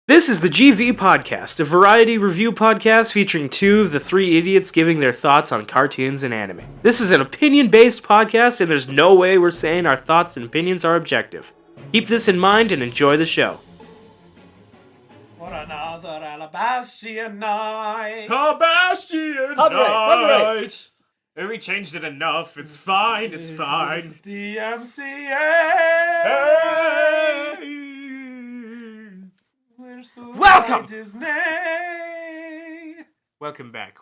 This is the GV Podcast, a variety review podcast featuring two of the three idiots giving their thoughts on cartoons and anime. This is an opinion-based podcast, and there's no way we're saying our thoughts and opinions are objective. Keep this in mind and enjoy the show. For another Alabasta night. Alabasta Copyright. We changed it enough. It's fine. It's fine. DMCA. Welcome! Disney. Welcome back.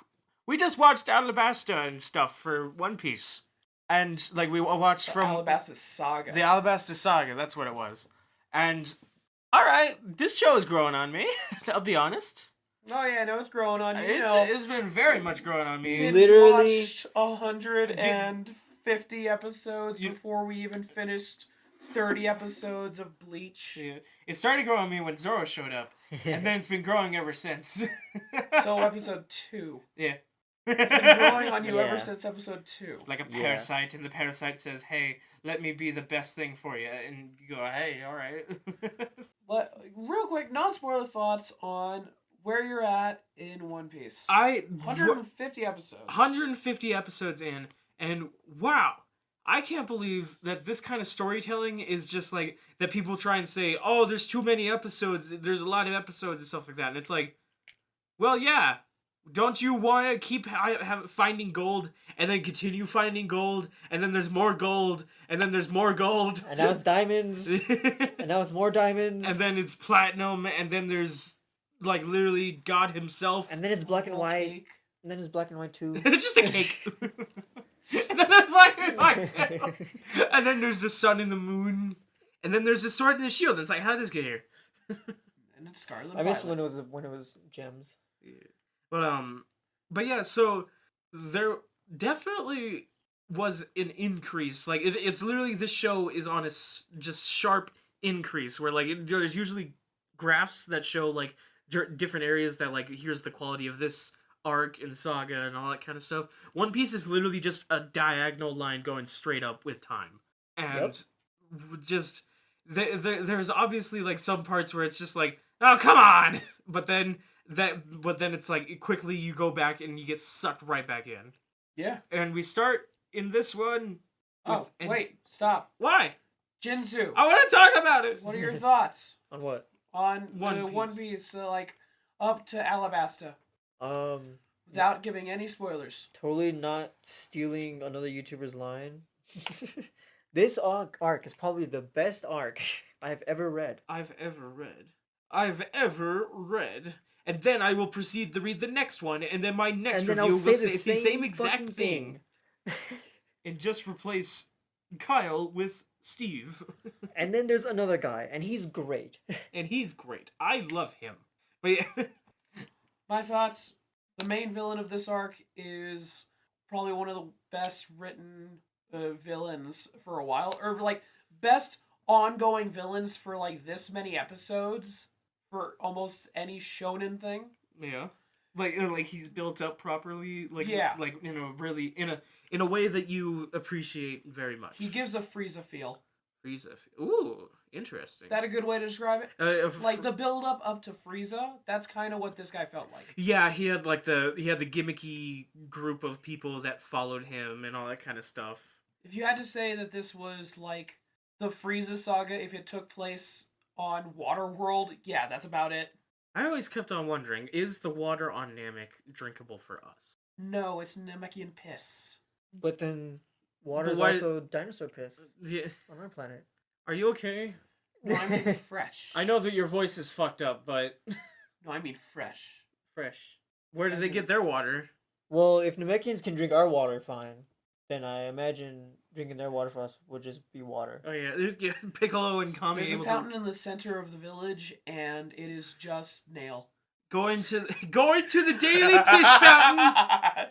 We just watched Alabasta and stuff for One Piece. And, we watched from... Alabasta Saga. The Alabasta Saga, that's what it was. And, alright, this show is growing on me, I'll be honest. Oh yeah, no, it's growing on you. It's been very much growing on me. Literally watched 150 episodes before we even finished 30 episodes of Bleach. Yeah. It started growing on me when Zoro showed up, and then it's been growing ever since. So episode 2. Yeah. It's been growing on you ever since episode 2. Like a parasite, and the parasite says, hey, let me be the best thing for you. And you go, hey, alright. Real quick, non-spoiler thoughts on where you're at in One Piece. 150 episodes. 150 episodes in, and wow. I can't believe that this kind of storytelling is just like, that people try and say, oh, there's too many episodes, there's a lot of episodes and stuff like that. And it's like, well, yeah. Don't you want to keep finding gold, and then continue finding gold, and then there's more gold, and then there's more gold. And now it's diamonds, and now it's more diamonds. And then it's platinum, and then there's, literally God himself. And then it's black and white. Cake. And then it's black and white too. It's just a cake. And then there's black and white too. And then there's the sun and the moon. And then there's the sword and the shield. It's like, how did this get here? And it's Scarlet. I miss when it was gems. Yeah. But yeah, so there definitely was an increase. It's literally, this show is on a just sharp increase where there's usually graphs that show different areas that here's the quality of this arc and saga and all that kind of stuff. One Piece is literally just a diagonal line going straight up with time, and just there's obviously some parts where it's just oh, come on, but then it's quickly you go back and you get sucked right back in. Yeah. And we start in this one. Wait, stop. Why? Jinzu. I want to talk about it. What are your thoughts On what? on One Piece. One Piece, up to Alabasta? Without giving any spoilers. Totally not stealing another YouTuber's line. This arc is probably the best arc I've ever read. And then I will proceed to read the next one, and then my next and then review I'll say will the say the same exact fucking thing. And just replace Kyle with Steve. And then there's another guy, and he's great. And he's great. I love him. But yeah. My thoughts, the main villain of this arc is probably one of the best written villains for a while. Or, best ongoing villains for, this many episodes for almost any shonen thing. Yeah. He's built up properly. In a way that you appreciate very much. He gives a Frieza feel. Ooh, interesting. Is that a good way to describe it? The build up to Frieza, that's kind of what this guy felt like. Yeah, he had the gimmicky group of people that followed him and all that kind of stuff. If you had to say that this was the Frieza saga if it took place on Waterworld, yeah, that's about it. I always kept on wondering, is the water on Namek drinkable for us? No, it's Namekian piss. But then water is also dinosaur piss. Yeah. On our planet. Are you okay? No, I mean fresh. I know that your voice is fucked up, but... No, I mean fresh. Fresh. Where did they get their water? Well, if Namekians can drink our water fine, then I imagine drinking their water for us would just be water. Oh yeah, Piccolo and Kami. There's a fountain in the center of the village, and it is just Nail. Going to the daily piss fountain.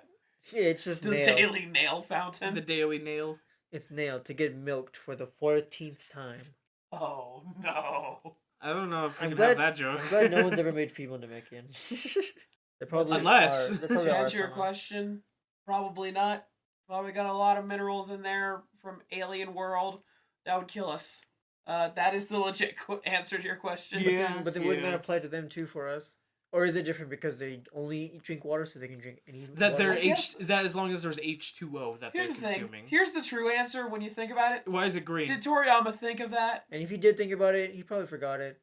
Yeah, it's just the Nail. daily Nail fountain. The daily Nail. It's Nail to get milked for the 14th time. Oh no! I don't know if I can have that joke. I'm glad no one's ever made female Namekian. They probably Unless to answer your question, probably not. Probably got a lot of minerals in there from alien world that would kill us. That is the legit answer to your question. Yeah. But then wouldn't that apply to them too for us? Or is it different because they only drink water, so they can drink any That water? they're I guess- that as long as there's H2O that Here's they're the thing. consuming. Here's the true answer when you think about it. Why is it green? Did Toriyama think of that? And if he did think about it, he probably forgot it.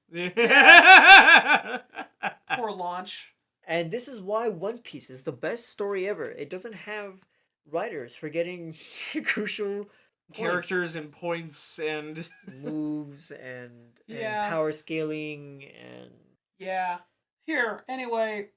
Poor launch. And this is why One Piece is the best story ever. It doesn't have writers forgetting crucial Characters and points and moves and Yeah. power scaling and Yeah. Here, anyway,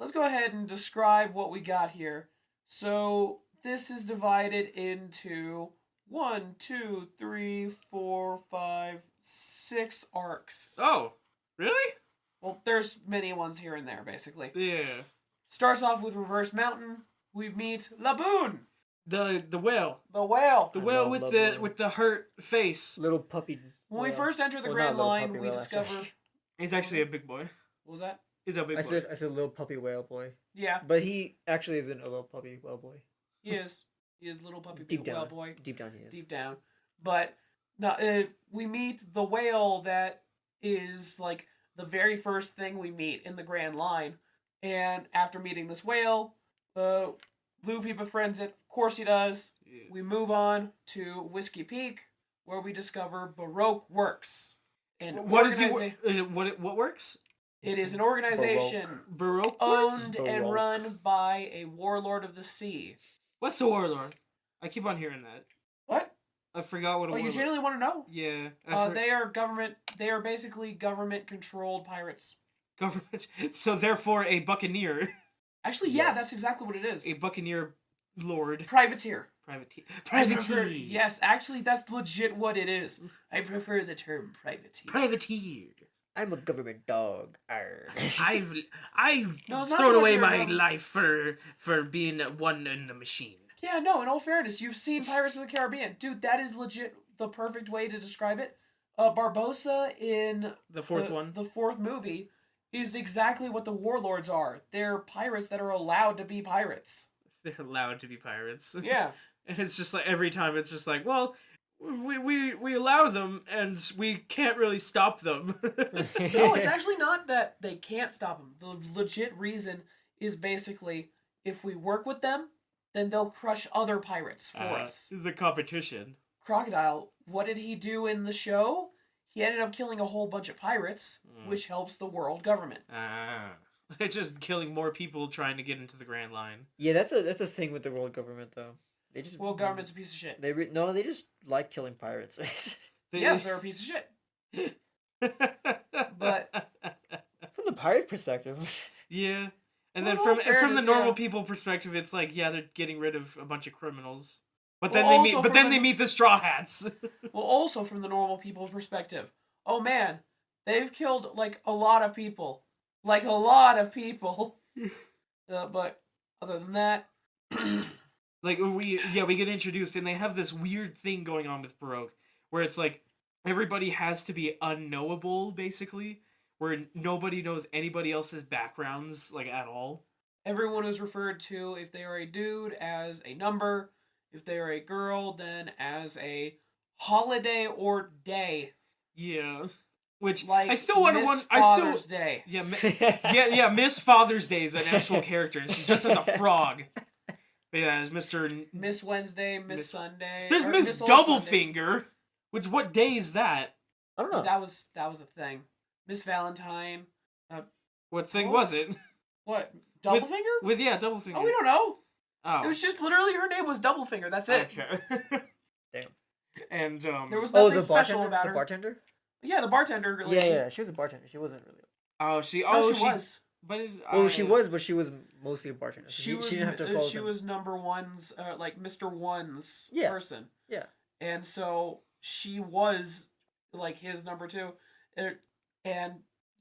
let's go ahead and describe what we got here. So, this is divided into 1, 2, 3, 4, 5, 6 arcs. oh, really? Well, there's many ones here and there, basically. Yeah. Starts off with Reverse Mountain. We meet Laboon, The whale. the whale. The I whale love with Laboon. with the hurt face. little puppy. When we whale. first enter the Well, Grand not little Line, puppy we whale, discover... actually. He's actually a big boy. What was that? He's a big I boy. said little puppy whale boy, Yeah, but he actually isn't a little puppy whale boy. he is. He is little puppy Deep whale down, boy. deep down he is. Deep down. But no, we meet the whale that is like the very first thing we meet in the Grand Line. And after meeting this whale, Luffy befriends it. Of course he does. Yes. We move on to Whiskey Peak, where we discover Baroque Works. An What is he? organiza- What works? It is an organization Baroque works? owned and Baroque. run by a warlord of the sea. What's the warlord? I keep on hearing that. What? I forgot what a Oh, you warlord. genuinely want to know? Yeah. They are government. They are basically government-controlled pirates. Government. So therefore, a buccaneer, Actually, yeah, Yes. that's exactly what it is. a buccaneer lord, Privateer. privateer, I prefer- privateer. Yes, actually, that's legit what it is. I prefer the term privateer. Privateer. I'm a government dog. Arr. I've No, it's not thrown so much away your my government. life for being one in the machine. Yeah, no, in all fairness, you've seen Pirates of the Caribbean. Dude, that is legit the perfect way to describe it. Barbossa in The fourth one. the fourth movie, is exactly what the warlords are. They're pirates that are allowed to be pirates. They're allowed to be pirates. Yeah. And it's just like every time it's just like, well, we allow them and we can't really stop them. No, it's actually not that they can't stop them. The legit reason is basically if we work with them, then they'll crush other pirates for us. The competition. Crocodile, what did he do in the show? He ended up killing a whole bunch of pirates, which helps the world government. Just killing more people trying to get into the Grand Line. Yeah, that's a thing with the world government though. They just World government's a piece of shit. they just like killing pirates. Yes, they're a piece of shit. But From the pirate perspective. yeah, and Well, then in all from the fairness, normal yeah. people perspective, it's like they're getting rid of a bunch of criminals. But Well, then they also meet. But from then the- they meet the Straw Hats. well, also from the normal people perspective, oh man, they've killed like a lot of people, but other than that, Like we get introduced and they have this weird thing going on with Baroque where it's like everybody has to be unknowable basically, where nobody knows anybody else's backgrounds like at all. everyone is referred to if they are a dude as a number, if they are a girl then as a holiday or day. Yeah. Which Like I still want to Miss I Father's still Day. yeah, yeah, Miss Father's Day is an actual character and she just has a frog. But yeah, it's Mr. Miss Wednesday, Miss Miss- Sunday. There's or Miss Little Sunday. Doublefinger. Which what day is that? I don't know. That was a thing. Miss Valentine. What thing What was was- it? What? Doublefinger? With yeah, Doublefinger. Oh, we don't know. Oh. It was just literally her name was Doublefinger. That's it. Okay. Damn. And There was Oh, nothing the special bartender. about The her. bartender. Yeah, the bartender. Really. Yeah, she was a bartender. She wasn't really. oh she No, she was. But Well, she was, but she was mostly a bartender. So She was. She didn't have to follow She them. was number one's, like Mr. One's Yeah. person. Yeah. And so she was like his number two, and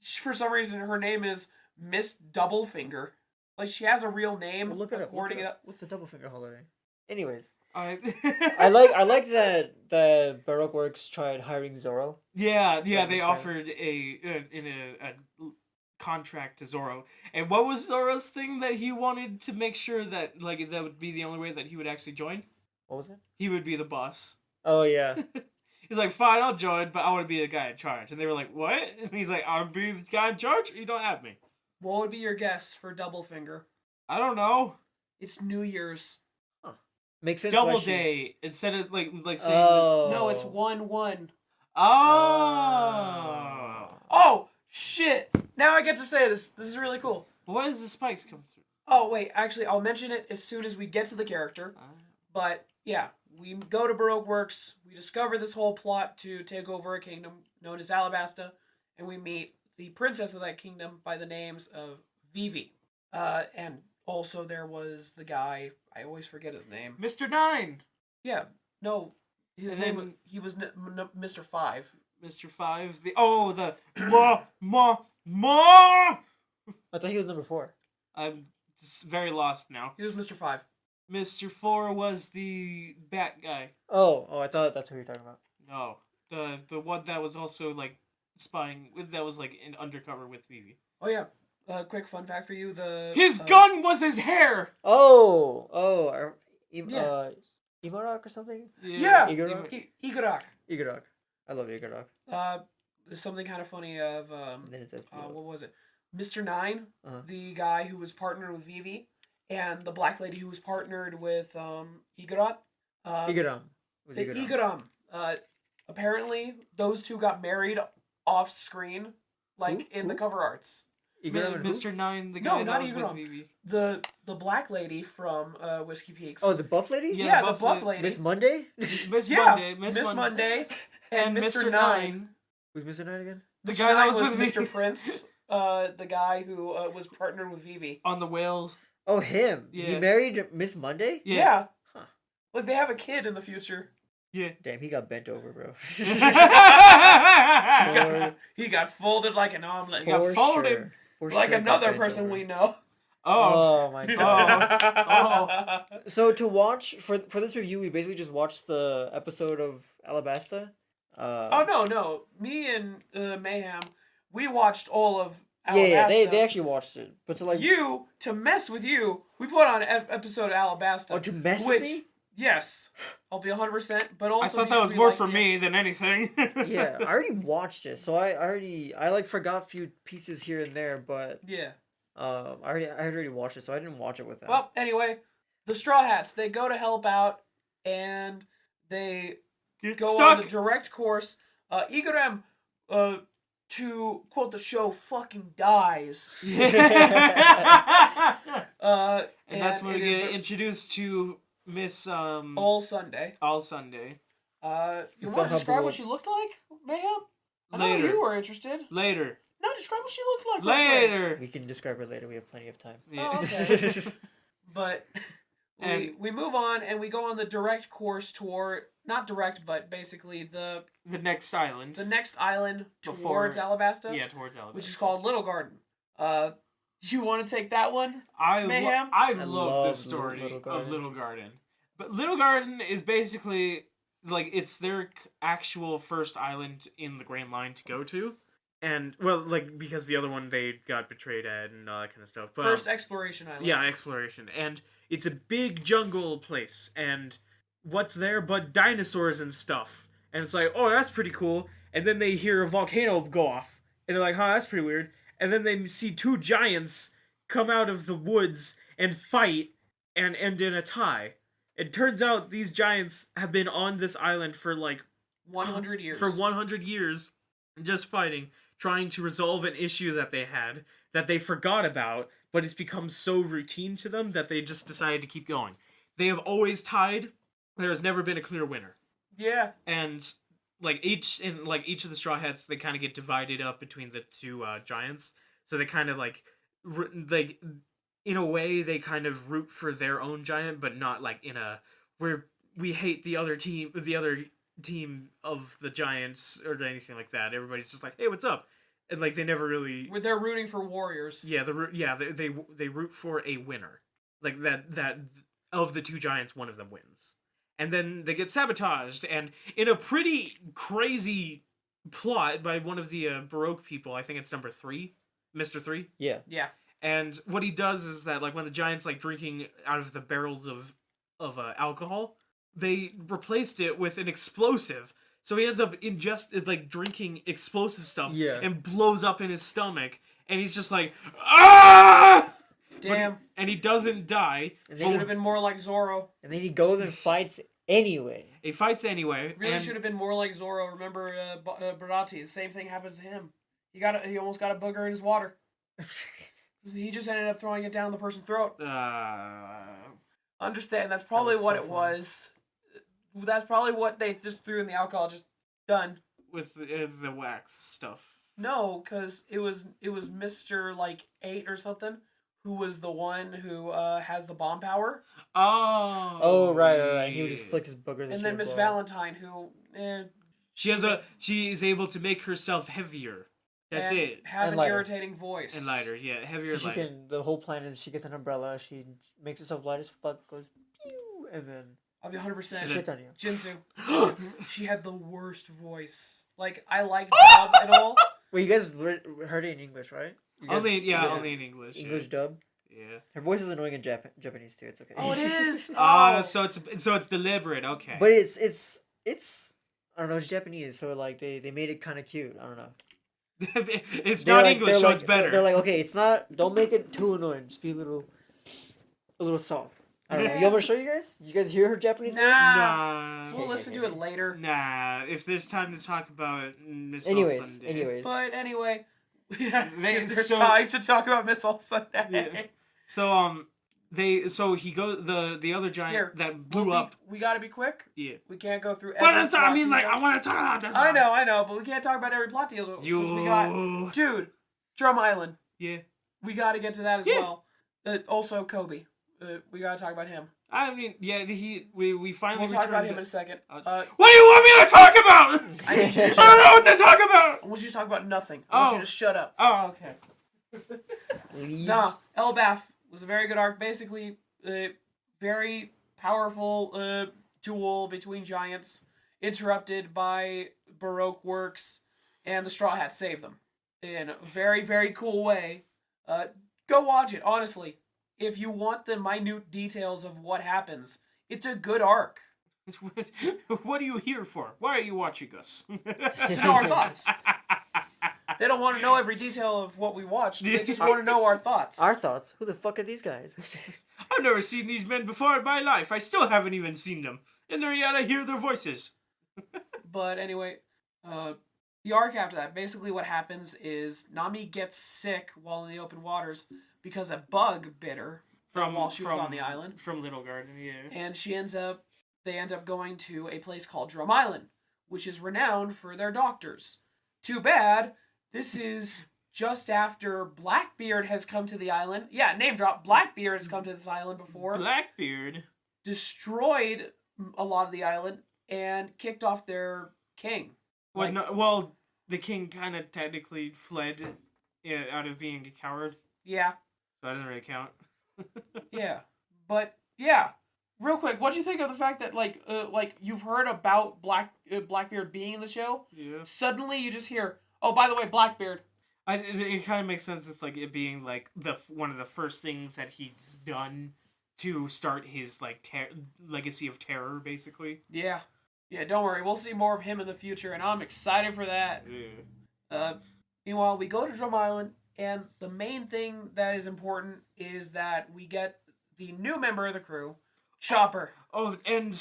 for some reason her name is Miss Doublefinger. Like she has a real name. Well, look it up. According Look it to up. What's the double finger holiday? Anyways, I I like that the Baroque Works tried hiring Zoro. yeah That they was fun. offered a contract to Zoro. And what was Zoro's thing that he wanted to make sure that like that would be the only way that he would actually join? What was it? He would be the boss. Oh yeah. He's like, fine, I'll join, but I want to be the guy in charge. And they were like, what? And he's like, I'll be the guy in charge? You don't have me. What would be your guess for double finger? I don't know. It's New Year's. Makes sense. Double why she's- day instead of like saying. Oh. No, it's 1-1. Oh. Oh, shit. Now I get to say this. This is really cool. Why does the spikes come through? Oh, wait. Actually, I'll mention it as soon as we get to the character. But, yeah. We go to Baroque Works. We discover this whole plot to take over a kingdom known as Alabasta. And we meet the princess of that kingdom by the names of Vivi. And also there was the guy. I always forget his name. Mr. Nine. Yeah. No. His And name then- he was Mr. 5. Mr. Five. The ma. I thought he was number 4. I'm just very lost now. He was Mr. 5. Mr. Four was the bat guy. Oh, I thought that's who you're talking about. No, the one that was also like spying. That was like in undercover with Vivi. Oh yeah. Quick fun fact for you: His gun was his hair. Imarok or something? Yeah. Igorok? Igorok. Igorok. I love Igorok. There's something kind of funny of And then it says what was it? Mr. Nine, Uh-huh. the guy who was partnered with Vivi, and the black lady who was partnered with Igorot. Igoram. Was Igoram. Igoram. Apparently, those two got married off screen, like in the cover arts. Igoram and who? Mr. Nine, the No, guy not that was Igor. with Vivi. The black lady from Whiskey Peaks. Oh, the buff lady? Yeah. the buff lady. Miss Monday? Miss Yeah, Monday, Miss Monday, and and Mr. Nine. Who's Mr. Nine again? The Mr. guy that Nine was with Mr. Vivi. Prince, the guy who was partnered with Vivi. on the whale. Oh, him. He Yeah. married Miss Monday? Yeah. Huh. Like they have a kid in the future. Yeah. Damn, he got bent over, bro. He got folded like an omelet. got For folded. sure. For Like sure got another bent person over. we know. Oh. Oh my god. Oh. So to watch for this review, we basically just watched the episode of Alabasta. Oh no. Me and Mayhem, we watched all of Alabasta. Yeah, they actually watched it. But to like to mess with you, we put on an episode of Alabasta. oh, to mess which, with me? Yes. I'll be 100%, but also I thought that because was we more like for it. me than anything. Yeah, I already watched it, so I like forgot a few pieces here and there, but Yeah. I already watched it, so I didn't watch it with them. Well, anyway, the Straw Hats, they go to help out, and they Get go stuck. on the direct course. Igorem, to quote the show, fucking dies. And that's when it we is get the- introduced to Miss all Sunday. All Sunday. You want to Somehow describe below- what she looked like, Mayhem? I know Later. you were interested. Later. No, describe what she looked like. real quick. Later. we can describe it later. We have plenty of time. Yeah. Oh, okay. But And- we move on and we go on the direct course toward, not direct, but basically the The next island. next island Before- towards Alabasta, Yeah, towards Alabama. which is called Little Garden. You want to take that one? I Mayhem? I I love love the story Little of Garden. Little Garden. But Little Garden is basically like it's their actual first island in the Grand Line to go to. And well, like because the other one they got betrayed at and all that kind of stuff. But First exploration island. yeah, exploration. And it's a big jungle place and what's there but dinosaurs and stuff. And it's like, "Oh, that's pretty cool." And then they hear a volcano go off. And they're like, "Huh, that's pretty weird." And then they see two giants come out of the woods and fight and end in a tie. It turns out these giants have been on this island for like 100 years. for 100 years, just fighting, trying to resolve an issue that they had that they forgot about, but it's become so routine to them that they just decided to keep going. They have always tied. There has never been a clear winner. Yeah. And each of the Straw Hats, they kind of get divided up between the two giants. So they kind of in a way they kind of root for their own giant, but not like in a where we hate the other team of the giants or anything like that. Everybody's just like, hey, what's up? And like they never really They're rooting for warriors. they root for a winner, like that of the two giants, one of them wins. And then they get sabotaged, and in a pretty crazy plot by one of the Baroque people, I think it's number 3, Mr. 3. Yeah. Yeah. And what he does is that, like, when the giant's, like, drinking out of the barrels of alcohol, they replaced it with an explosive. So he ends up like drinking explosive stuff Yeah. and blows up in his stomach. And he's just like, ah! Damn. And he doesn't die. And Should then, have been more like Zoro. and then he goes and fights anyway. He fights anyway. Really and should have been more like Zoro. Remember Barati? The same thing happens to him. He almost got a booger in his water. He just ended up throwing it down the person's throat. Understand? That's probably was what so it fun. was. That's probably what they just threw in the alcohol. Just done. with the wax stuff. No, because it was Mr. like 8 or something, who was the one who has the bomb power, Oh. Oh, right. He would just flick his booger. and then Miss Valentine, who She is able to make herself heavier. That's and it. have And an lighter. irritating voice. And lighter, yeah, heavier, So she lighter. can. The whole plan is she gets an umbrella. She makes herself light as fuck. Goes pew, and then I'll be 100%. she shits on you. Jinsu. She had the worst voice. Like, I like dub and all. Well, you guys heard it in English, right? You guys- Only, you guys- only in English. English yeah. dub. Yeah. Her voice is annoying in Japanese too. It's okay. Oh, it is. So it's deliberate. Okay. But it's I don't know. It's Japanese, so like they made it kind of cute. I don't know. It's They're not like- English, they're so like- it's better. They're like, okay, it's not. Don't make it too annoying. Just be a little soft. I don't know. You want me to show you guys? Did you guys hear her Japanese voice? Nah. We'll listen to it later. Nah. If there's time to talk about Miss Anyways. But anyway, They- if there's so- time to talk about Miss All Sunday. Yeah. So he goes the other giant Here, that blew up. We gotta be quick. Yeah. We can't go through. But every it's, I plot mean, like, detail. I want to talk about this. I know, but we can't talk about every plot deal. 'Cause we got, dude, Drum Island. Yeah. We got to get to that as Yeah. well. Also, Kobe. We got to talk about him. I mean, yeah. We finally We'll talk about returned him in a second. What do you want me to talk about? I need you to I shut don't up. know what to talk about. I want you to talk about nothing. I want you to shut up. Oh, okay. Leaves. Nah, Elbaf was a very good arc. Basically, very powerful duel between giants, interrupted by Baroque works, and the Straw Hats save them in a very, very cool way. Go watch it, honestly. If you want the minute details of what happens, it's a good arc. What are you here for? Why are you watching us? To know our thoughts. They don't want to know every detail of what we watched. They just want to know our thoughts. Our thoughts. Who the fuck are these guys? I've never seen these men before in my life. I still haven't even seen them. And they're yet I hear their voices. But anyway, the arc after that, basically what happens is Nami gets sick while in the open waters because a bug bit her while she was on the island. From Little Garden, yeah. And they end up going to a place called Drum Island, which is renowned for their doctors. Too bad, this is just after Blackbeard has come to the island. Yeah, name drop, Blackbeard has come to this island before. Blackbeard? Destroyed a lot of the island and kicked off their king. Well, the king kind of technically fled out of being a coward. Yeah. So that doesn't really count. Yeah, but yeah, real quick, what do you think of the fact that like you've heard about Blackbeard being in the show? Yeah. Suddenly you just hear, oh, by the way, Blackbeard. It kind of makes sense with like it being like one of the first things that he's done to start his like legacy of terror, basically. Yeah, don't worry, we'll see more of him in the future, and I'm excited for that. Yeah. Meanwhile, we go to Drum Island, and the main thing that is important is that we get the new member of the crew, Chopper. Oh, and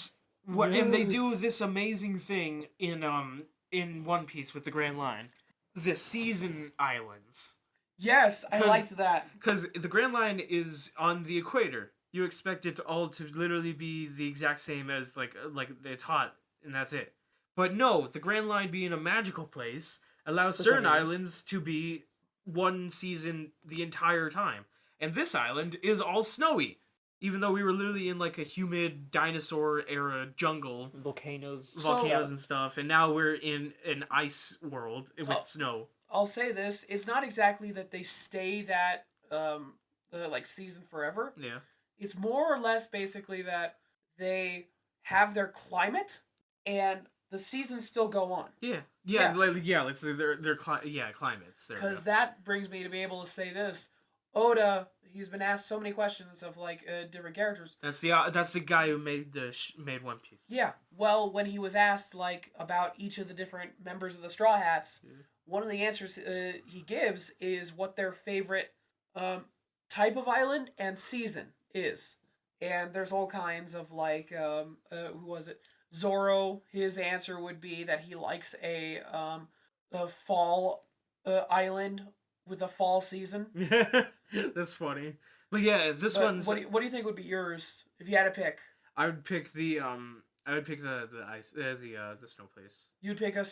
they do this amazing thing in One Piece with the Grand Line, the Season Islands. Yes, I liked that. Because the Grand Line is on the equator. You expect it all to literally be the exact same as like it's hot and that's it. But no, the Grand Line being a magical place allows certain islands to be one season the entire time. And this island is all snowy. Even though we were literally in like a humid dinosaur era jungle. Volcanoes And stuff. And now we're in an ice world with snow. I'll say this, it's not exactly that they stay that like season forever. Yeah. It's more or less basically that they have their climate and the seasons still go on. Yeah. It's their climates. Because that brings me to be able to say this. Oda, he's been asked so many questions of like different characters. That's the guy who made made One Piece. Yeah. Well, when he was asked like about each of the different members of the Straw Hats, one of the answers he gives is what their favorite type of island and season is. And there's all kinds of like who was it? Zoro. His answer would be that he likes a fall island with a fall season. That's funny. But yeah, this one's. What do you think would be yours if you had to pick? I would pick the ice the snow place. You'd pick a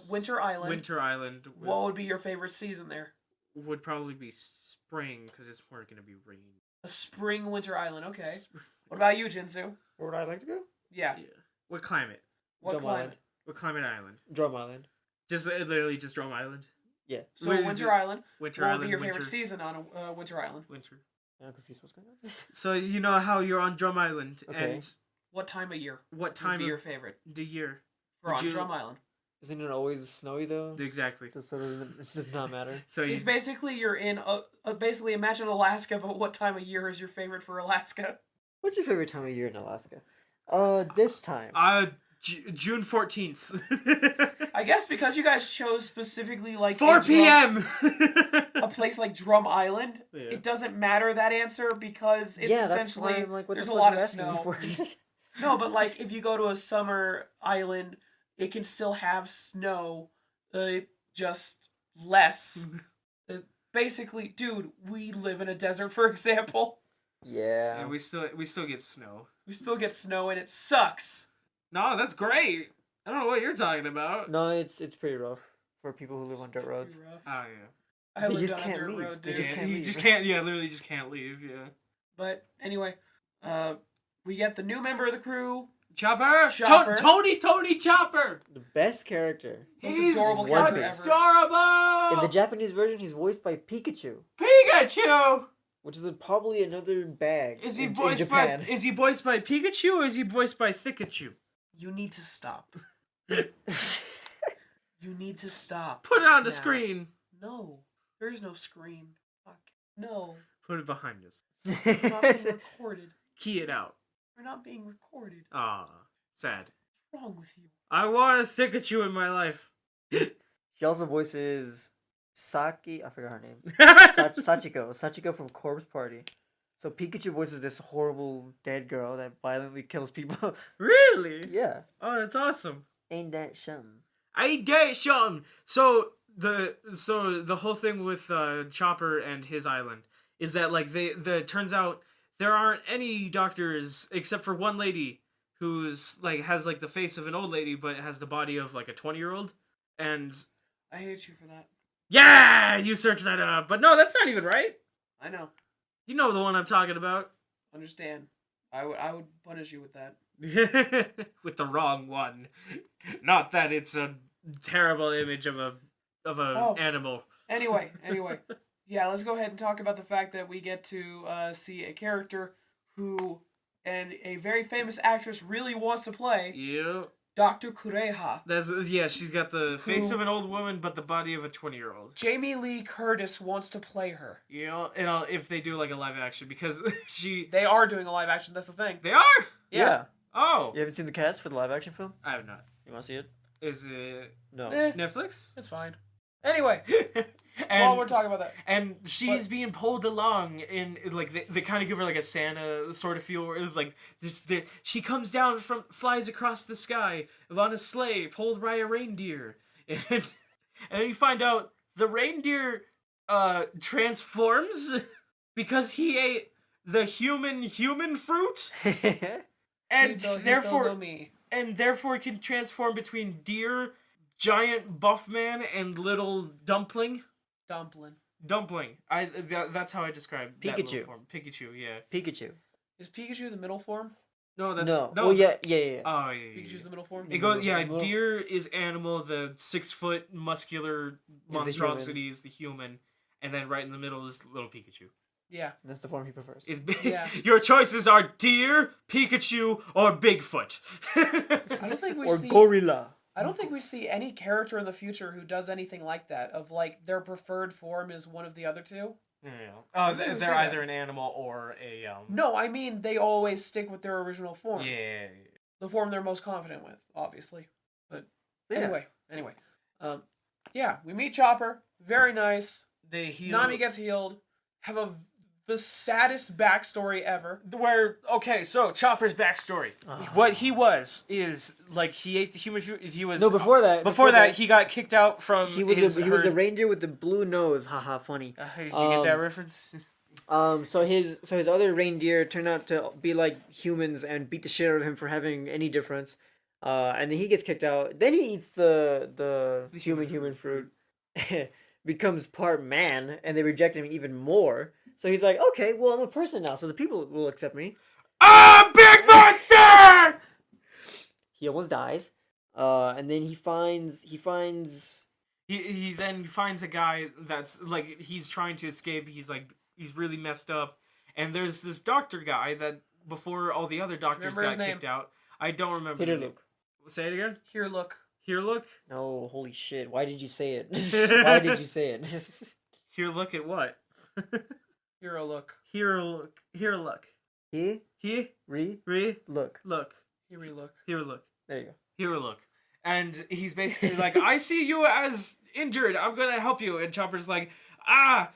winter island. Winter Island. What would be your favorite season there? Would probably be spring because it's more gonna be rain. A spring winter island. Okay. What about you, Jinsu? Where would I like to go? Yeah. What climate? What Drum climate? Island. What climate island? Drum Island. Just literally just Drum Island. Yeah. So Where is winter it? island. Winter What Island. would be your winter, favorite season on a winter island? Winter. I'm confused. What's going on? So you know how you're on Drum Island Okay. and What time of year what would time be of your favorite the year? for Would on you- Drum Island? Isn't it always snowy though? Exactly. So it does not matter. So you It's basically you're in basically imagine Alaska, but what time of year is your favorite for Alaska? What's your favorite time of year in Alaska? This time. June 14th. I guess because you guys chose specifically like 4 a p.m. a place like Drum Island, Yeah. it doesn't matter that answer because it's yeah, that's essentially why I'm like, what there's the a fuck lot are of you asking me snow. for? No, but like if you go to a summer island, it can still have snow, just less. Basically, dude, we live in a desert, for example. Yeah. And we still get snow. We still get snow and it sucks. No, that's great. I don't know what you're talking about. No, it's pretty rough for people who live on dirt roads. Pretty rough. Oh yeah. I They lived just on a can't dirt leave. road, They dude. just can't you leave. just can't. Yeah, literally just can't leave. Yeah. But anyway, we get the new member of the crew. Chopper. Chopper. Tony Chopper. The best character. Most He's adorable One character Piece. ever. adorable. In the Japanese version, he's voiced by Pikachu, Pikachu. which is probably another bag. Is he in voiced by Japan. Pikachu or is he voiced by Thikachu? You need to stop. You need to stop. Put it on the now. screen. No, there is no screen. Fuck. No, Put it behind us. we're not being recorded. Key it out. We're not being recorded. Ah, sad. What's wrong with you? I want a Thikachu in my life. She also voices Saki. I forgot her name. Sachiko from Corpse Party. So Pikachu voices this horrible dead girl that violently kills people. Really? Yeah. Oh, that's awesome. Ain't that something? I date Sean. So the whole thing with Chopper and his island is that like turns out there aren't any doctors except for one lady who's like has like the face of an old lady but has the body of like a 20-year-old. And I hate you for that. yeah, you search that up. But no, that's not even right. I know. You know the one I'm talking about. Understand. I would punish you with that. With the wrong one. Not that it's a terrible image of a animal. Anyway. Yeah, let's go ahead and talk about the fact that we get to see a character who and a very famous actress really wants to play, Yeah. Dr. Kureha. She's got the face of an old woman but the body of a 20-year-old. Jamie Lee Curtis wants to play her. You know, and if they do like a live action because They are doing a live action, that's the thing. they are? Yeah. Oh. You haven't seen the cast for the live action film? I have not. You want to see it? Is it No. Netflix? It's fine. Anyway, And, while we're talking about that. and she's being pulled along in like they kind of give her like a Santa sort of feel where it's like she comes down flies across the sky on a sleigh pulled by a reindeer and then you find out the reindeer transforms because he ate the human fruit and He therefore don't know me. and therefore can transform between deer, giant buff man, and little dumpling. Dumpling. That's how I describe that Pikachu. little form. Pikachu, yeah. Pikachu. Is Pikachu the middle form? No, that's No. Well, yeah. Oh yeah. Pikachu's the middle form? It goes yeah. Middle. Deer is animal. The 6-foot muscular monstrosity is the human, and then right in the middle is little Pikachu. Yeah. That's the form he prefers. Yeah. Your choices are deer, Pikachu, or Bigfoot. I don't think we Or see... gorilla. I don't think we see any character in the future who does anything like that. Of like their preferred form is one of the other two. Yeah. I Oh, think we they're see either that. an animal or a No, I mean they always stick with their original form. Yeah. The form they're most confident with, obviously. But Yeah. anyway, yeah, we meet Chopper. Very nice. They heal. Nami gets healed. Have the saddest backstory ever. Where okay, so Chopper's backstory. What he was is like he ate the human food. He was No, before that. Before that, he got kicked out from. he was his he was a herd. reindeer with the blue nose. Haha, funny. Did you get that reference? So his other reindeer turned out to be like humans and beat the shit out of him for having any difference. And then he gets kicked out. Then he eats the human fruit, becomes part man, and they reject him even more. So he's like, okay, well I'm a person now, so the people will accept me. Ah, big monster! He almost dies. And then he finds He then finds a guy that's like he's trying to escape. He's really messed up, and there's this doctor guy that before all the other doctors Remember his got name? kicked out. I don't remember. Hit the her name. look. Say it again. Here, look. Here, look. No, holy shit! Why did you say it? Why did you say it? Here, look at what? Here, look. Here, look. Here, look. He Here, re look. Here, look. Here, look. there you go. Here, look. And he's basically like, I see you as injured. I'm gonna help you. And Chopper's like, a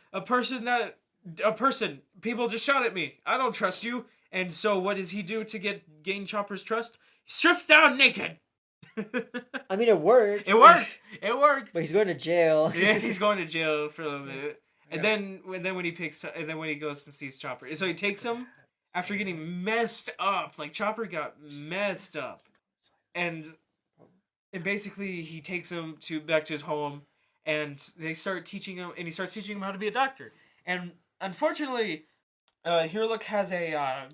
person. People just shot at me. I don't trust you. And so what does he do to gain Chopper's trust? He strips down naked. I mean, it worked. It worked. It worked. But he's going to jail. Yeah, he's going to jail for a little bit. And Yeah. then when he goes and sees Chopper, so he takes him after getting messed up. Like Chopper got messed up, and basically he takes him back to his home, and they start teaching him, and he starts teaching him how to be a doctor. And unfortunately, Here Look has a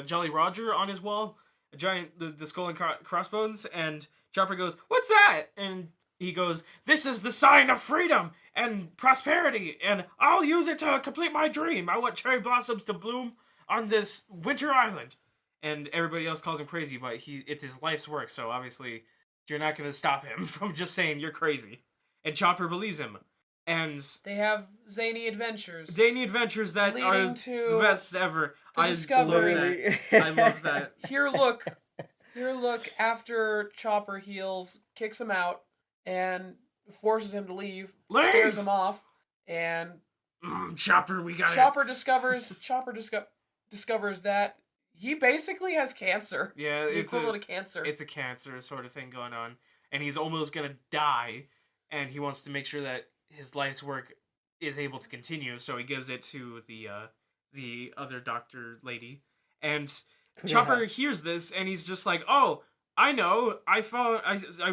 Jolly Roger on his wall, a giant the skull and crossbones, and Chopper goes, "What's that?" And he goes, "This is the sign of freedom and prosperity, and I'll use it to complete my dream. I want cherry blossoms to bloom on this winter island." And everybody else calls him crazy, but it's his life's work, so obviously you're not going to stop him from just saying you're crazy. And Chopper believes him. And They have zany adventures. Zany adventures that Leading are to the best ever. the I discovery. love that. I love that. Here, look. Here, look. After Chopper heals, kicks him out, and forces him to leave. Leave! Scares him off, and Chopper, we got it. Chopper discovers that he basically has cancer. Yeah, The it's equivalent of cancer. It's a cancer sort of thing going on, and he's almost gonna die, and he wants to make sure that his life's work is able to continue, so he gives it to the other doctor lady, and Chopper hears this, and he's just like, "Oh, I know. I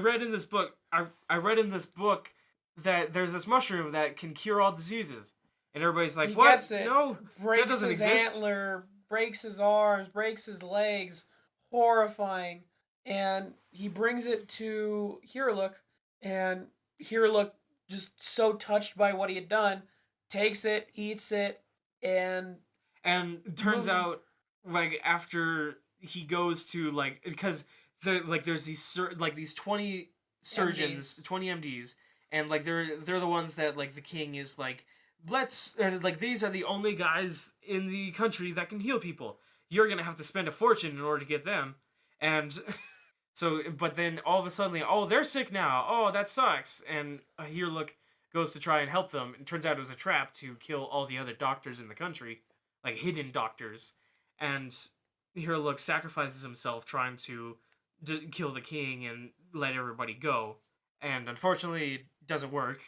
read in this book. I read in this book that there's this mushroom that can cure all diseases." And everybody's like, He "What? gets it, No, breaks doesn't his exist." antler, breaks his arms, breaks his legs. Horrifying. And he brings it to Look, and Look, just so touched by what he had done, takes it, eats it, and And turns Moves- out, like, after he goes to, like, because there's these 20 surgeons, MDs. 20 MDs, and like they're the ones that like the king is like, these are the only guys in the country that can heal people. You're gonna have to spend a fortune in order to get them. And so, but then all of a sudden, oh, they're sick now. Oh, that sucks. And Here Look goes to try and help them. It turns out it was a trap to kill all the other doctors in the country, like hidden doctors. And Here Look sacrifices himself trying to kill the king and let everybody go. And unfortunately, it doesn't work.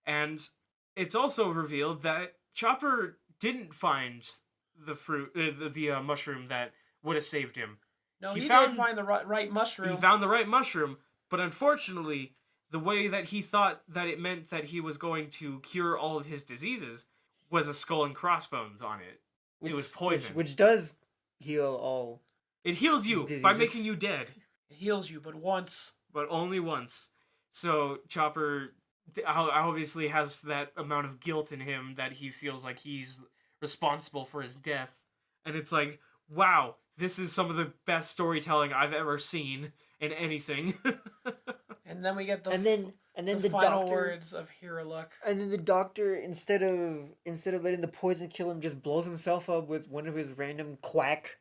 And it's also revealed that Chopper didn't find the fruit, the mushroom that would have saved him. no, He he found- did find the right mushroom. He found the right mushroom, but unfortunately, the way that he thought that it meant that he was going to cure all of his diseases was a skull and crossbones on it. It was poison. Which does heal all. It heals you by Diseases. making you dead, It heals you, but once. but only once. So Chopper obviously has that amount of guilt in him that he feels like he's responsible for his death. And it's like, wow, this is some of the best storytelling I've ever seen. in anything. And then we get the And then the final doctor words of Hero Luck. And then the doctor, instead of letting the poison kill him, just blows himself up with one of his random quack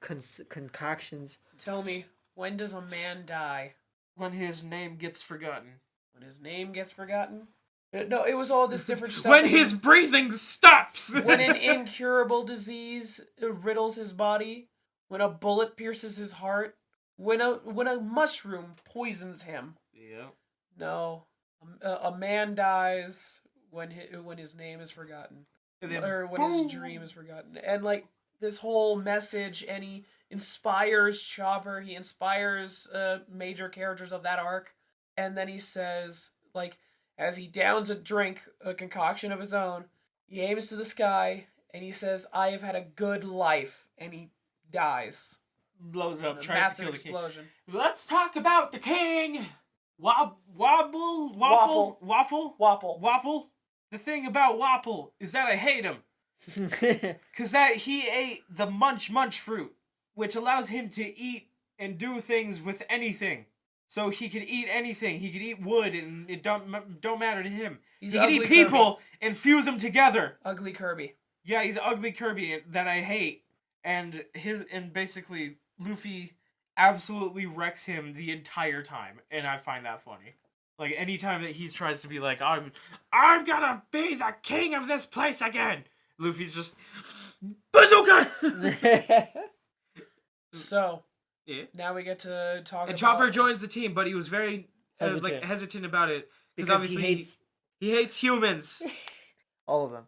concoctions. Tell me, when does a man die? When his name gets forgotten. When his name gets forgotten? No, it was all this different stuff. When his breathing stops! When an incurable disease riddles his body. When a bullet pierces his heart. When a mushroom poisons him. Yeah. No. A man dies when his name is forgotten. Or when his dream is forgotten. And, like, this whole message, and he inspires Chopper, he inspires major characters of that arc, and then he says, like, as he downs a concoction of his own, he aims to the sky, and he says, I have had a good life, and he dies. Blows up, A tries to massive kill the king. explosion. Let's talk about the king! Wobble? The thing about Wapple is that I hate him. Because that he ate the munch fruit, which allows him to eat and do things with anything. So he could eat anything. He could eat wood, and it don't matter to him. He could eat people and fuse them together. Ugly Kirby. Yeah, he's ugly Kirby that I hate, and basically Luffy absolutely wrecks him the entire time, and I find that funny. Like, anytime that he tries to be like, I'm gonna be the king of this place again, Luffy's just, bazooka! So, yeah. now we get to talk And about... Chopper joins the team, but he was very hesitant about it. Because obviously he hates humans. all of them.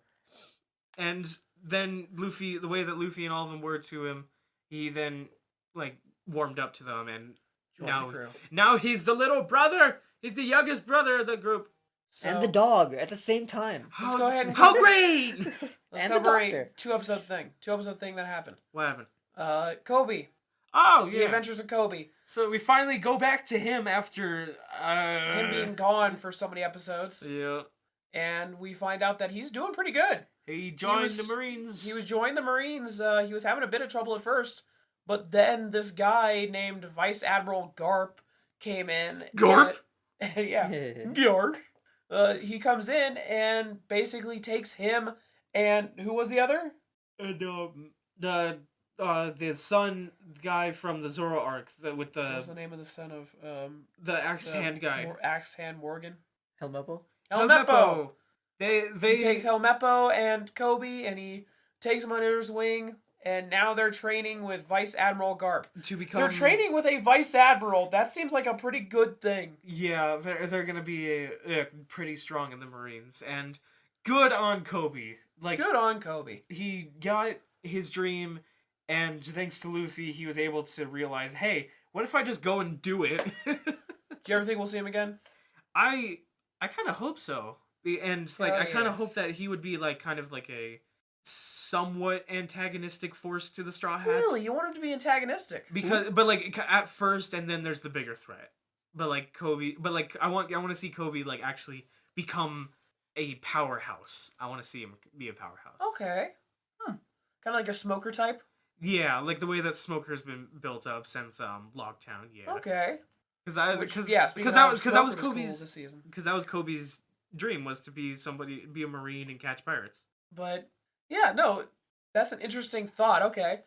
And then Luffy, the way that Luffy and all of them were to him, he then, like, warmed up to them, and now he's the little brother. He's the youngest brother of the group. So, And the dog at the same time. Let's go ahead and How great! Let's And the cover doctor. a two episode thing that happened. What happened? Kobe. Oh, The yeah. Adventures of Kobe. So we finally go back to him after Him being gone for so many episodes. Yeah. And we find out that he's doing pretty good. He joined the Marines. He was joining the Marines. He was having a bit of trouble at first. But then this guy named Vice Admiral Garp came in. Garp? Yeah. Garp. He comes in and basically takes him and... Who was the other? And the son guy from the Zoro arc with the... What was the name of the son of... the axe hand guy. Axe hand Morgan. Helmeppo? Helmeppo! They He takes Helmeppo and Kobe and he takes them under his wing, and now they're training with Vice Admiral Garp. to become... They're training with a Vice Admiral. That seems like a pretty good thing. Yeah, they're gonna be pretty strong in the Marines, and good on Kobe. Like, Good on Kobe. he got his dream, and thanks to Luffy, he was able to realize, hey, what if I just go and do it? Do you ever think we'll see him again? I kind of hope so, and like Oh, I kind yeah. of hope that he would be like kind of like a somewhat antagonistic force to the Straw Hats. Really? You want him to be antagonistic? Because, but like at first, and then there's the bigger threat. But like Kobe, but like I want to see Kobe like actually become a powerhouse. I want to see him be a powerhouse. Okay. Kind of like a smoker type? Yeah, like the way that Smoker's been built up since Logtown. Yeah. Okay. Because Speaking that of, was Smoker Kobe's cool this season. because that was Kobe's dream, was to be a Marine and catch pirates. But, yeah, no, that's an interesting thought. Okay.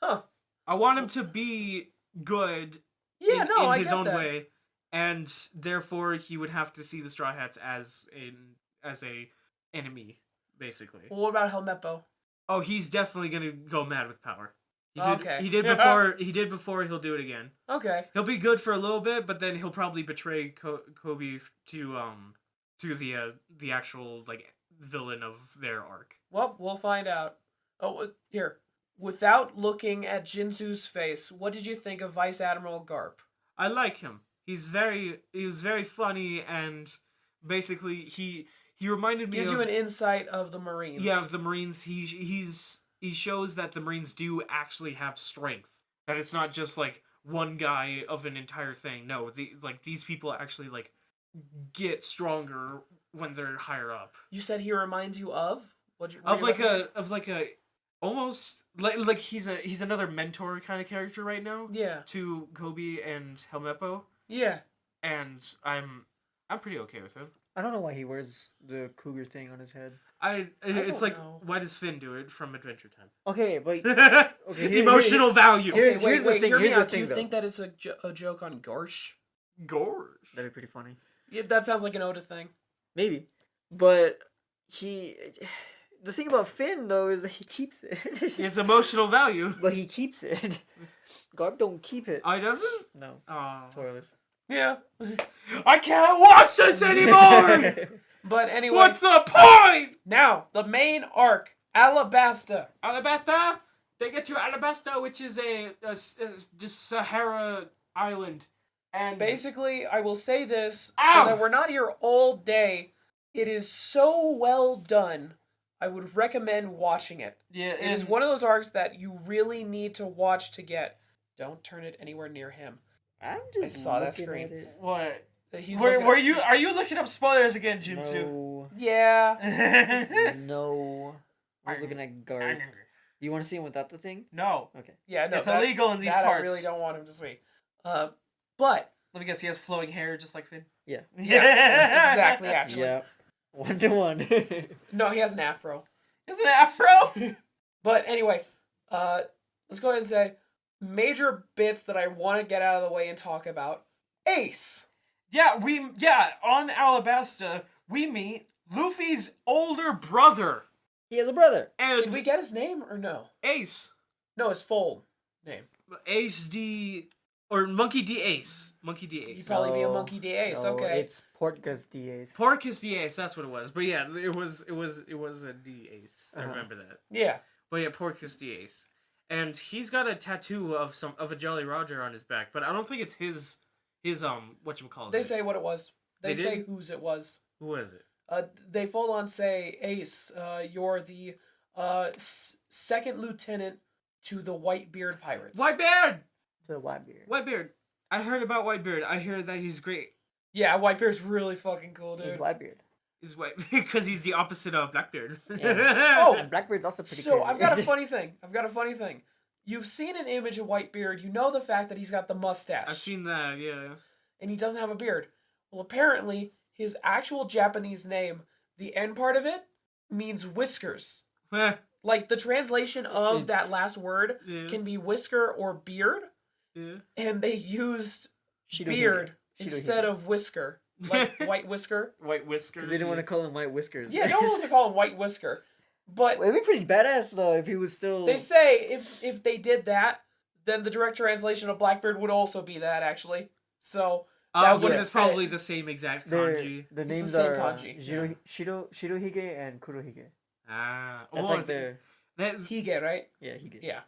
Huh. I want him to be good Yeah, in I his get own that. way, and therefore he would have to see the Straw Hats as a enemy, basically. Well, what about Helmeppo? Oh, he's definitely gonna go mad with power. Okay. He did before. He did before. He'll do it again. Okay. He'll be good for a little bit, but then he'll probably betray Kobe to the actual like villain of their arc. Well, we'll find out. Oh, here. Without looking at Jinzu's face, what did you think of Vice Admiral Garp? I like him. He was very funny, and basically he reminded me Gives of you an insight of the Marines. yeah, of the Marines. He shows that the Marines do actually have strength. That it's not just like one guy of an entire thing. No, these people actually like get stronger when they're higher up. You said he reminds you of? Of like a almost like he's another mentor kind of character right now. Yeah. To Kobe and Helmeppo. Yeah. and I'm pretty okay with him. I don't know why he wears the cougar thing on his head. It's don't like, know. why does Finn do it from Adventure Okay, but Time? Emotional value. Here's the thing. Hear me Here's the out. Do thing, you though. think that it's a joke on Gorsh? Gorge. that'd be pretty funny. Yeah, that sounds like an Oda thing. Maybe, but the thing about Finn though is that he keeps it. It's emotional value. But he keeps it. Garp don't keep it. Oh, he doesn't? No. Oh. Spoilers. Yeah. I can't watch this anymore! But anyway, What's the point? now the main arc, Alabasta. Alabasta? They get to Alabasta, which is a just Sahara island. And Basically, I will say this Ow! so that we're not here all day. It is so well done. I would recommend watching it. yeah, It is one of those arcs that you really need to watch to get. Don't turn it anywhere near him. I'm just I saw that looking screen. at it. What? He's Were looking- you? Are you looking up spoilers again, Jinsu? No. Yeah. No. I was looking at Garp. You want to see him without the thing? No, Okay. Yeah, no. it's illegal in these that parts. I really don't want him to see. But Let me guess. He has flowing hair, just like Finn. Yeah. yeah, exactly. Actually, Yeah. 1-to-1. no, he has an afro. Is it afro? But anyway, let's go ahead and say major bits that I want to get out of the way and talk about. Ace. On Alabasta we meet Luffy's older brother He has a brother. and Did we get his name or no? Ace. No, his full name. Ace D or Monkey D Ace. Monkey D He'd Ace. probably be a No, monkey D Ace. No, Okay. It's Portgas DAs. Porcus D Ace, that's what it was. But yeah, it was a D Ace. I Uh-huh. remember that. Yeah. But yeah, Porcus D Ace. And he's got a tattoo of a Jolly Roger on his back, but I don't think it's his whatchamacallit. They say what it was. They They say did? whose it was. Who was it? They full on say, Ace, you're the second lieutenant to the Whitebeard Pirates. Whitebeard! The Whitebeard. Whitebeard. I heard about Whitebeard. I hear that he's great. Yeah, Whitebeard's really fucking cool, dude. He's Whitebeard. He's white because he's the opposite of Blackbeard. Yeah. Oh, And Blackbeard's also pretty So crazy. I've got a funny thing. You've seen an image of Whitebeard. You know the fact that he's got the mustache. I've seen that, yeah. And he doesn't have a beard. Well, apparently, his actual Japanese name, the end part of it, means whiskers. Like, the translation of that It's- last word Yeah. can be whisker or beard. Yeah. And they used Shirohige. beard Shirohige. instead of whisker. Like, white whisker. White whiskers. Because they didn't want to call him White Whiskers. Yeah, no one wants to call him white whisker. But It'd be pretty badass, though, if he was still... they say if they did that, then the direct translation of Blackbeard would also be that, actually. So... that but would it's probably the same exact They're- kanji. The the names same are kanji, Shirohige and Kurohige. Ah. That's oh, like their... that, Hige, right? Yeah, Hige. Yeah.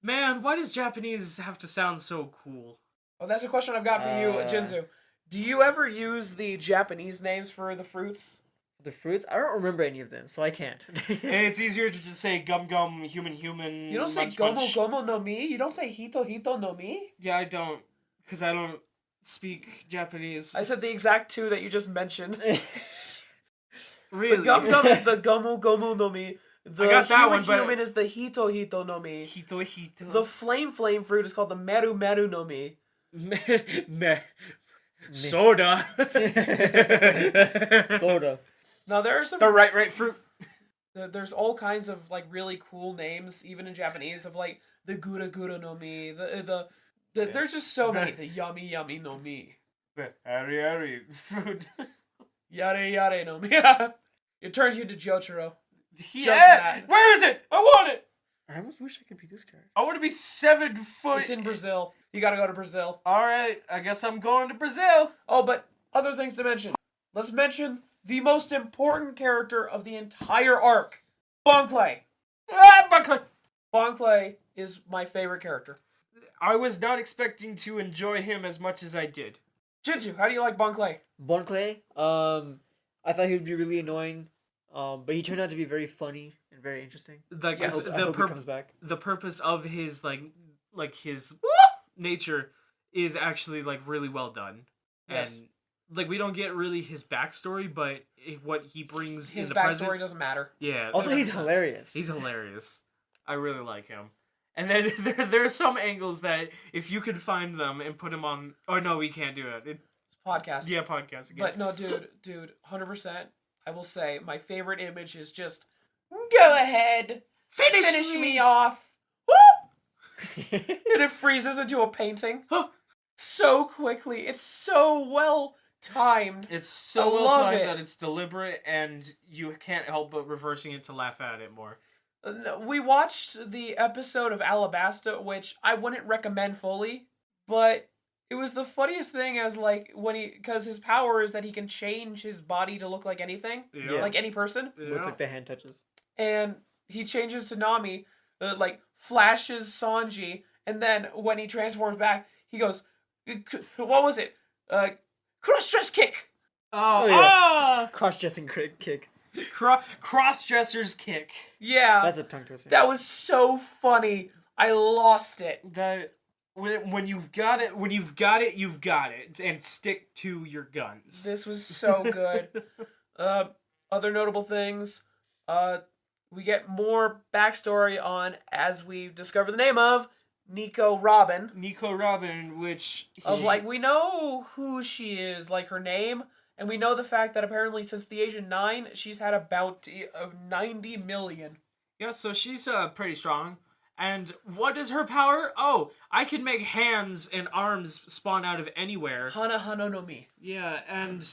man, why does Japanese have to sound so cool? Oh, that's a question I've got for you, Jinzu. Do you ever use the Japanese names for the fruits? The fruits? I don't remember any of them, so I can't. It's easier to just say gum gum, human human. You don't say munch, gomo munch. gomo no mi? You don't say hito hito no mi? Yeah, I don't. Because I don't speak Japanese. I said the exact two that you just mentioned. Really? The gum gum is the gomu gomu no mi. The I got that human one, but- human is the hito hito no mi. Hito hito. The flame fruit is called the meru meru no mi. Meh. Soda. Soda. Now there are some The right fruit. there's all kinds of like really cool names even in Japanese of like the gura gura no mi, there's just so many, the yummy yummy no mi, The ari fruit. yare yare no mi. It turns you into Jotaro. Yeah. that. Where is it? I want it. I almost wish I could be this guy. I want to be 7 foot. It's in Brazil. You gotta go to Brazil. All right. I guess I'm going to Brazil. Oh, but other things to mention. Let's mention the most important character of the entire arc, Bonclay. Buckley. Bonclay is my favorite character. I was not expecting to enjoy him as much as I did. Jinju, how do you like Bonclay? Bonclay, I thought he would be really annoying, but he turned out to be very funny and very interesting. Like Yes. I hope he comes back. the purpose of his like his nature is actually like really well done. Yes. And like we don't get really his backstory, but what he brings His in the backstory present. doesn't matter. Yeah. Also, he's hilarious. He's hilarious. I really like him. And then there are some angles that if you could find them and put them on... Oh, no, we can't do it. Podcast. Yeah, podcast again. But no, dude, 100%. I will say my favorite image is just go ahead, finish me off. Woo! And it freezes into a painting so quickly. It's so well timed. It's so well timed that it's deliberate, and you can't help but reversing it to laugh at it more. We watched the episode of Alabasta, which I wouldn't recommend fully, but it was the funniest thing as, like, because his power is that he can change his body to look like anything, like any person. Yeah. Looks like the hand touches. And he changes to Nami, like, flashes Sanji, and then when he transforms back, he goes, what was it? Cross-dress kick! Oh yeah. Cross-dressing kick. Cross-dresser's kick. Yeah. That's a tongue twister. That was so funny. I lost it. That... When you've got it, you've got it, and stick to your guns. This was so good. Other notable things, we get more backstory on, as we discover the name of, Nico Robin. Nico Robin, which... we know who she is, like her name, and we know the fact that apparently since the age of 9, she's had a bounty of 90 million. Yeah, so she's pretty strong. And what is her power? Oh, I can make hands and arms spawn out of anywhere. Hana Hana no Mi. Yeah, and...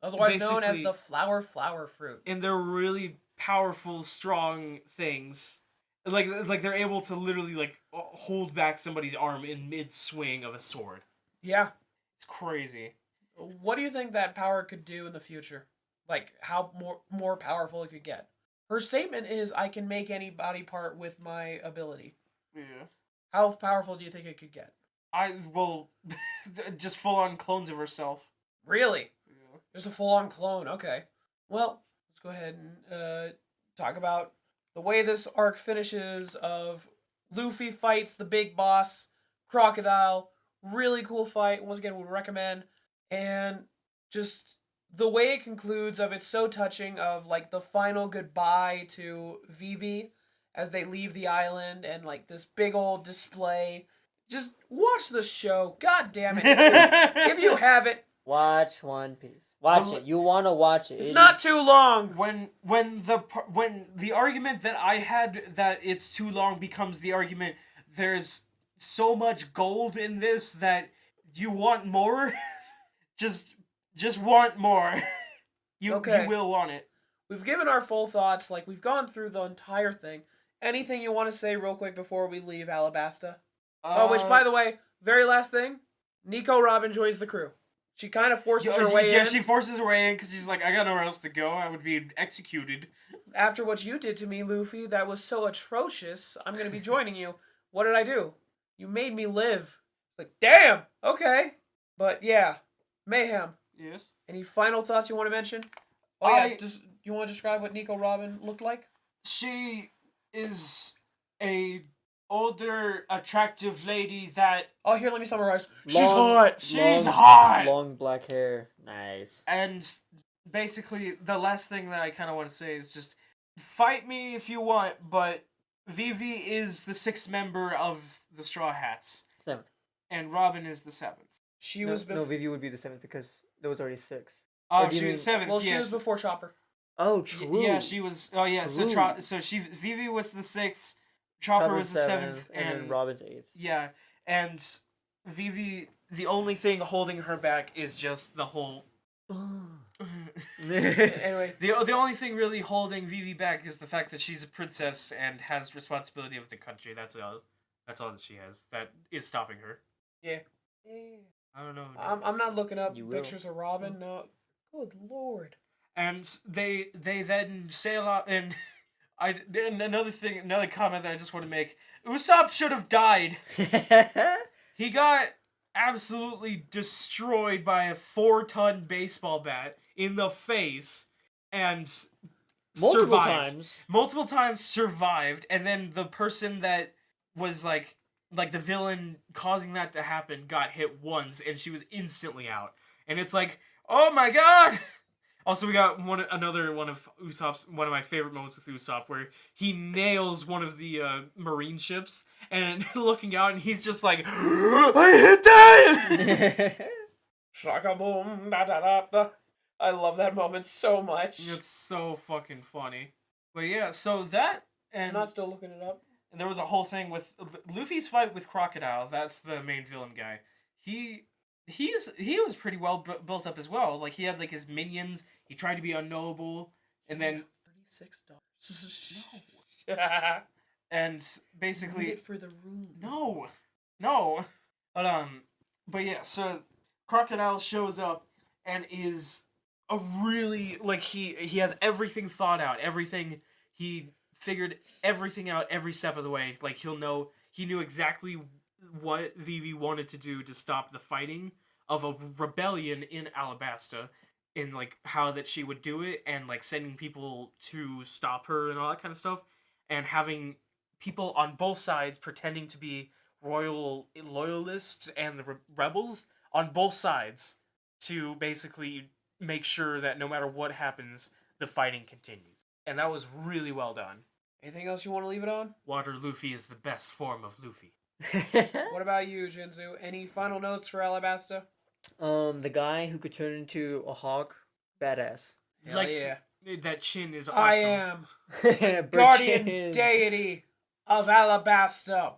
Otherwise known as the flower fruit. And they're really powerful, strong things. Like they're able to literally, like, hold back somebody's arm in mid-swing of a sword. Yeah. It's crazy. What do you think that power could do in the future? Like, how more powerful it could get? Her statement is, I can make any body part with my ability. Yeah. How powerful do you think it could get? Just full-on clones of herself. Really? Yeah. Just a full-on clone, okay. Well, let's go ahead and talk about the way this arc finishes of Luffy fights the big boss, Crocodile. Really cool fight. Once again, would recommend. And just... the way it concludes it's so touching of, like, the final goodbye to Vivi as they leave the island and, like, this big old display. Just watch the show. God damn it. If you haven't. Watch One Piece. Watch it. You want to watch it. It's not too long. When the argument that I had that it's too long becomes the argument, there's so much gold in this that you want more. Just want more. You will want it. We've given our full thoughts. Like, we've gone through the entire thing. Anything you want to say real quick before we leave Alabasta? Which, by the way, very last thing, Nico Robin joins the crew. She kind of forces her way in. Yeah, she forces her way in because she's like, I got nowhere else to go. I would be executed. After what you did to me, Luffy, that was so atrocious. I'm going to be joining you. What did I do? You made me live. Like, damn! Okay. But, yeah. Mayhem. Yes. Any final thoughts you want to mention? You want to describe what Nico Robin looked like? She is a older, attractive lady that... Oh, here, let me summarize. She's hot! Long black hair. Nice. And basically, the last thing that I kind of want to say is just, fight me if you want, but Vivi is the 6th member of the Straw Hats. 7th. And Robin is the 7th. No, Vivi would be the 7th because there was already 6. Oh, she was 7th, Well, she was before Chopper. Oh, true. Yeah, she was... Oh, yeah, true. so Vivi was the 6th, Chopper was the 7th, and then Robin's 8th. Yeah, and Vivi, the only thing holding her back is just the whole... Anyway. The only thing really holding Vivi back is the fact that she's a princess and has responsibility of the country. That's all that she has. That is stopping her. Yeah. I don't know. I'm not looking up pictures of Robin. No. Good lord. And they then sail out, and another comment that I just want to make. Usopp should have died. He got absolutely destroyed by a 4-ton baseball bat in the face, and multiple times survived, and then the person that was like the villain causing that to happen got hit once, and she was instantly out. And it's like, oh my god! Also, we got another one of Usopp's, one of my favorite moments with Usopp, where he nails one of the marine ships, and looking out, and he's just like, I hit that! Shaka boom, da da da da. I love that moment so much. It's so fucking funny. But yeah, so that, I'm and not still looking it up. there was a whole thing with Luffy's fight with Crocodile. That's the main villain guy. He was pretty well built up as well. Like, he had like his minions. He tried to be unknowable, and then $36. and basically Need it for the room. no, but yeah. So Crocodile shows up and is a really, like, he has everything thought out. Everything, he figured everything out every step of the way. Like, he knew exactly what Vivi wanted to do to stop the fighting of a rebellion in Alabasta, and like how that she would do it, and like sending people to stop her and all that kind of stuff, and having people on both sides pretending to be royal loyalists and the rebels on both sides to basically make sure that no matter what happens, the fighting continues. And that was really well done. Anything else you want to leave it on? Water Luffy is the best form of Luffy. What about you, Jinzu? Any final notes for Alabasta? The guy who could turn into a hawk, badass. Hell Like, yeah. that chin is awesome. I am Bird guardian chin. deity of Alabasta.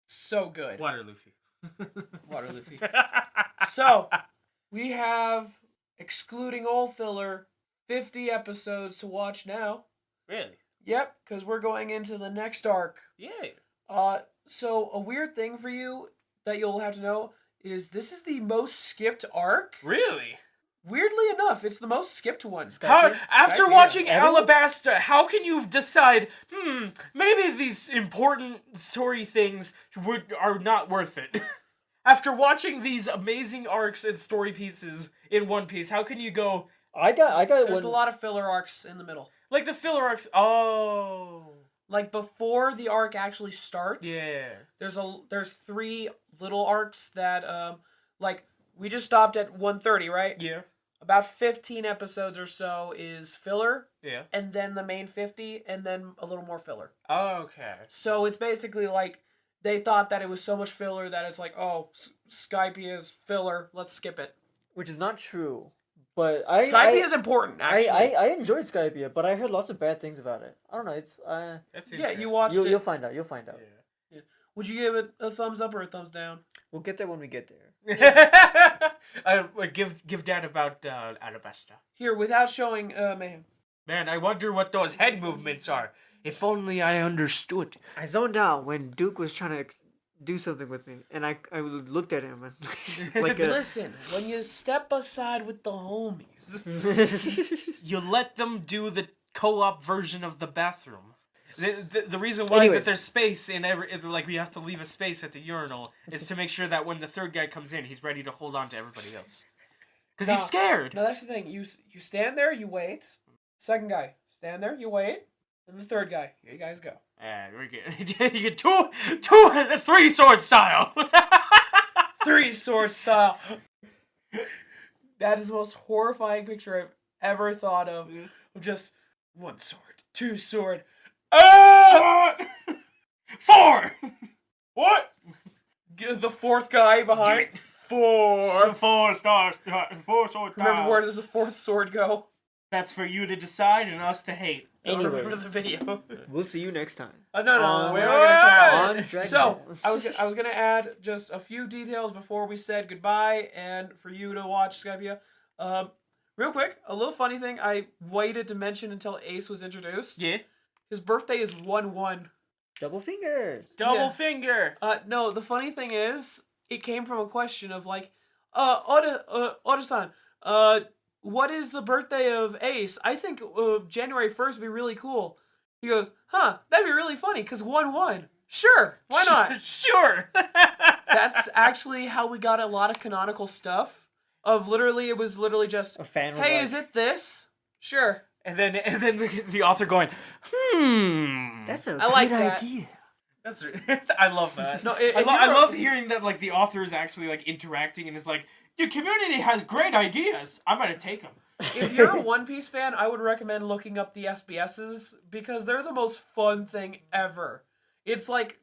So good. Water Luffy. Water Luffy. So, we have, excluding all filler, 50 episodes to watch now. Really? Yep, because we're going into the next arc. Yeah. So a weird thing for you that you'll have to know is this is the most skipped arc. Really? Weirdly enough, it's the most skipped one. How, after Skype, watching yeah. Alabasta, how can you decide, maybe these important story things are not worth it? After watching these amazing arcs and story pieces in One Piece, how can you go, I got There's one. a lot of filler arcs in the middle. like the filler arcs, oh. Like before the arc actually starts. Yeah. There's 3 little arcs that like we just stopped at 130, right? Yeah. About 15 episodes or so is filler, Yeah. and then the main 50, and then a little more filler. Okay. So it's basically like they thought that it was so much filler that it's like, oh, Skype is filler, let's skip it. Which is not true. But Skype is important, actually. I enjoyed Skype, but I heard lots of bad things about it. I don't know. It's That's Yeah, interesting. you watched you'll it. find out. You'll find out. Yeah. Would you give it a thumbs up or a thumbs down? We'll get there when we get there. Give Dad about Alabasta. Here, without showing mayhem. Man, I wonder what those head movements are. If only I understood. I zoned out when Duke was trying to do something with me, and I looked at him and like Listen, when you step aside with the homies. You let them do the co-op version of the bathroom. The reason why Anyways. that there's space in like we have to leave a space at the urinal is to make sure that when the third guy comes in, he's ready to hold on to everybody else. Because he's scared. No, that's the thing. You stand there, you wait. Second guy, stand there, you wait. And the third guy, here you guys go. We get, you get two, 3 sword style. 3 sword style. That is the most horrifying picture I've ever thought of. Just 1 sword, 2 sword. 4. What? The 4th guy behind. 4. 4 stars. 4 sword. Remember, where does the 4th sword go? That's for you to decide and us to hate. Don't remember Anyways, the video. we'll see you next time. No, we're Wait, not gonna talk on about it. Dragon So Ball. I was gonna add just a few details before we said goodbye, and for you to watch Skypia. Real quick, a little funny thing I waited to mention until Ace was introduced. Yeah. His birthday is 1/1. Double fingers. Double Yeah. finger. No, the funny thing is, it came from a question of like, Oda-san, what is the birthday of Ace? I think January 1st would be really cool. He goes, that'd be really funny, because 1/1. Sure, why not? Sure. That's actually how we got a lot of canonical stuff. It was literally just, A fan was hey, like, is it this? Sure. And then the author going, That's a I like good that. idea. That's I love that. No, I love hearing that like the author is actually like interacting and is like, your community has great ideas. I'm gonna take them. If you're a One Piece fan, I would recommend looking up the SBSs because they're the most fun thing ever. It's like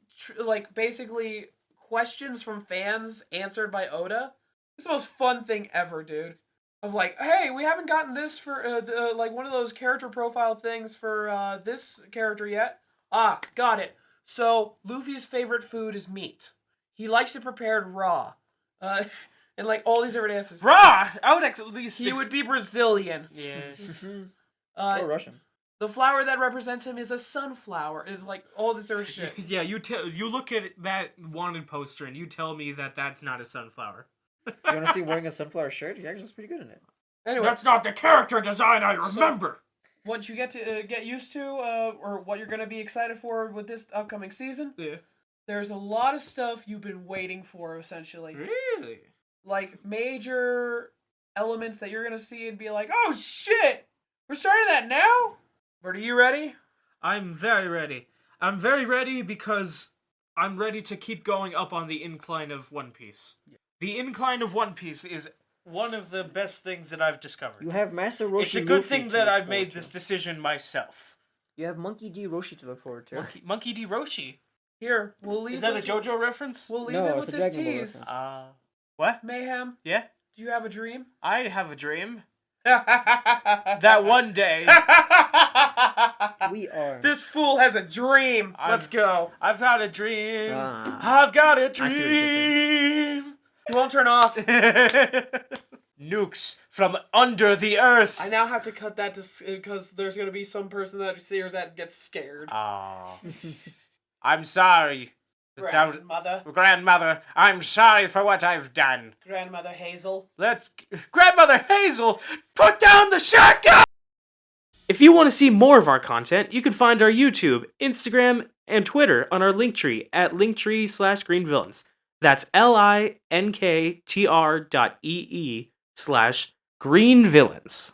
basically questions from fans answered by Oda. It's the most fun thing ever, dude. Of like, hey, we haven't gotten this for like one of those character profile things for this character yet. Ah, got it. So Luffy's favorite food is meat. He likes it prepared raw. And like all these different answers. Raw! I would at least... He would be Brazilian. Yeah. Or Russian. The flower that represents him is a sunflower. It's like all this different shit. Yeah, you look at that wanted poster and you tell me that that's not a sunflower. You want to see wearing a sunflower shirt? He actually looks pretty good in it. Anyway, That's not the character design I remember! what you get to get used to, or what you're going to be excited for with this upcoming season, Yeah. there's a lot of stuff you've been waiting for, essentially. Really? Like, major elements that you're going to see and be like, oh shit! We're starting that now? Bert, are you ready? I'm very ready. I'm very ready because I'm ready to keep going up on the incline of One Piece. Yeah. The incline of One Piece is one of the best things that I've discovered. You have Master Roshi. It's a good Luffy thing to that look I've forward made to. this decision myself. You have Monkey D. Roshi to look forward to. Monkey D. Roshi. Here, we'll leave Is that a this... JoJo reference? We'll leave No, it it's with a this Dragon Ball tease. reference. What? Mayhem, Yeah? do you have a dream? I have a dream That that one day We are. This fool has a dream. Let's go. I've had a dream. Ah. I've got a I see what you dream. He won't turn off. Nukes from under the earth. I now have to cut that because there's going to be some person that hears that gets scared. Oh. I'm sorry. Grandmother. Grandmother, I'm sorry for what I've done. Grandmother Hazel. Grandmother Hazel, put down the shotgun! If you want to see more of our content, you can find our YouTube, Instagram, and Twitter on our linktree at linktree/greenvillains. That's linktr.ee/greenvillains.